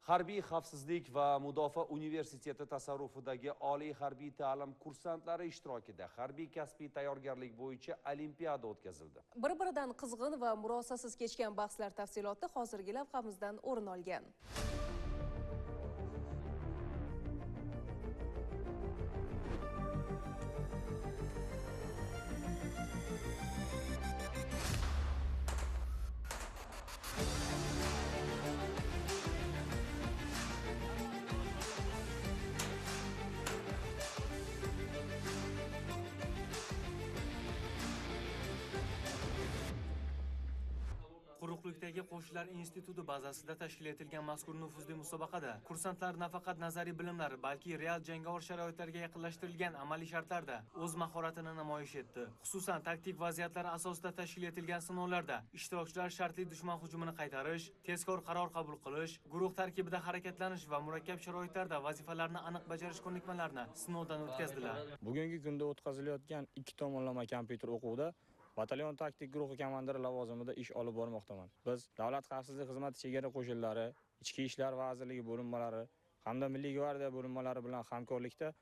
Harbiy xavfsizlik va mudofaa universiteti tasarrufidagi oliy harbiy ta'lim kursantlari ishtirokida harbiy kasbiy tayyorgarlik bo'yicha olimpiada o'tkazildi. Bir-biridan qizg'in va murosasiz kechgan bahslar tafsiloti hozirgi lavhamizdan o'rin olgan. Quruqlikdagi Qo'shinlar instituti bazasida tashkil etilgan mazkur nufuzli musobaqada kursantlar nafaqat nazariy bilimlar, balki real jangovar sharoitlarga yaqinlashtirilgan amaliy shartlarda o'z mahoratini namoyish etdi. Xususan, taktik vaziyatlar asosida tashkil etilgan sinovlarda ishtirokchilar shartli dushman hujumini qaytarish, tezkor qaror qabul qilish, guruh tarkibida harakatlanish va murakkab sharoitlarda vazifalarni aniq bajarish ko'nikmalarini sinovdan o'tkazdilar. Bugungi kunda o'tkazilayotgan ikki tomonlama kompyuter o'quvida batalyon taktik guruhi komandiri lavozimida ish olib bormoqdaman. Biz Davlat xavfsizlik xizmati chegara qo'shinlari, Ichki ishlar vazirligi bo'linmalari hamda Milliy gvardiya bo'linmalari bilan hamkorlikda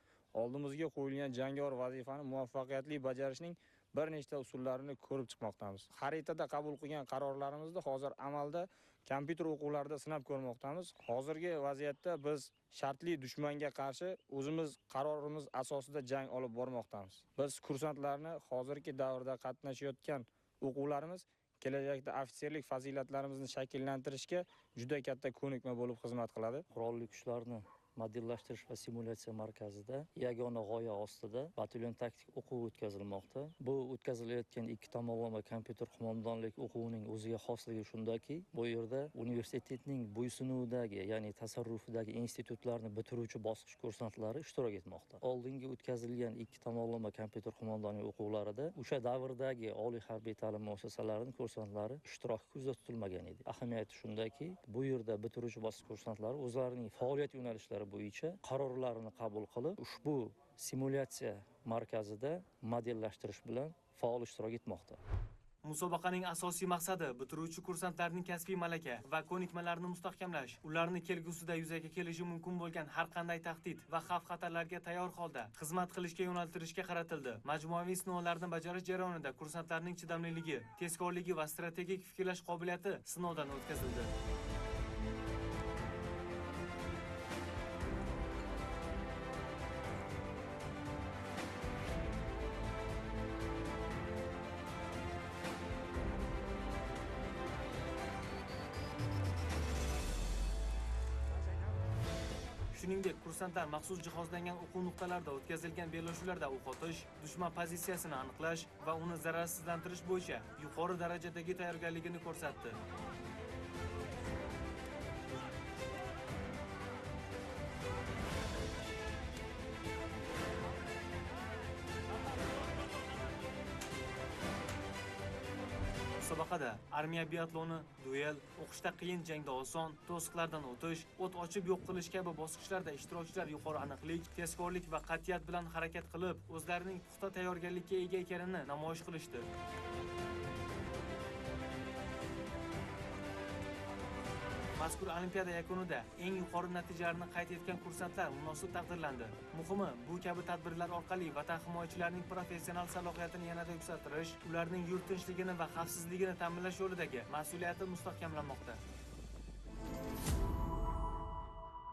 oldimizga qo'yilgan jangovar vazifani muvaffaqiyatli bajarishning bir nechta usullarini ko'rib chiqmoqdamiz. Xaritada qabul qilgan qarorlarimizni hozir amalda kompyuter o'quvlarida sinab ko'rmoqdamiz. Hozirgi vaziyatda biz shartli dushmanga qarshi o'zimiz qarorimiz asosida jang olib bormoqdamiz. Biz kursantlarni hozirgi davrda qatnashayotgan o'quvlarimiz kelajakda ofitserlik fazilatlarimizni shakllantirishga juda katta ko'nikma bo'lib xizmat qiladi. Qurolli kuchlarni modellashtirish va simulyatsiya markazida yagona g'oya ostida batalyon taktik o'quvi o'tkazilmoqda. Bu o'tkazilayotgan ikki tomonlama kompyuter qo'mondonlik o'quvining o'ziga xosligi shundaki, bu yerda universitetning bo'ysunuvidagi, ya'ni tasarrufidagi institutlarni bitiruvchi bosqich kursantlari ishtirok etmoqda. Oldingi o'tkazilgan ikki tomonlama kompyuter qo'mondonlik o'quvlarida o'sha davrdagi oliy harbiy ta'lim muassasalarining kursantlari ishtiroki ko'zda tutilmagan edi. Ahamiyati shundaki, bu yerda bitiruvchi bosqich kursantlari o'zlarining faoliyat yo'nalishlari bo'yicha qarorlarini qabul qilib, ushbu simulyatsiya markazida modellashtirish bilan faol ishtirok etmoqda. Musobaqaning asosiy maqsadi bitiruvchi kursantlarning kasbiy malaka va ko'nikmalarini mustahkamlash, ularni kelgusida yuzaga kelishi mumkin bo'lgan har qanday tahdid va xavf-xatarlarga tayyor holda xizmat qilishga yo'naltirishga qaratildi. Majmuaviy sinovlarni bajarish jarayonida kursantlarning chidamliligi, tezkorligi va strategik fikrlash qobiliyati sinovdan o'tkazildi. Shuningdek, kursantlar maxsus jihozlangan o'quv nuqtalarida o'tkazilgan bellashuvlarda o'q otish, dushman pozitsiyasini aniqlash va uni zararsizlantirish bo'yicha yuqori darajadagi tayyorgarligini ko'rsatdi. Musobaqada armiya biatloni, duel, o'qishda qiyin jangda oson, to'siqlardan o'tish, o't ochib yo'q qilish kabi bosqichlarda ishtirokchilar yuqori aniqlik, tezkorlik va qat'iyat bilan harakat qilib, o'zlarining puxta tayyorgarlikka ega ekanini namoyish qilishdi. Mazkur olimpiada yakunida eng yuqori natijalarni qayd etgan kursantlar munosib taqdirlandi. Muhimi, bu kabi tadbirlar orqali vatan himoyachilarining professional salohiyatini yanada yuksaltirish, ularning yurt tinchligini va xavfsizligini ta'minlash yo'lidagi mas'uliyati mustahkamlanmoqda.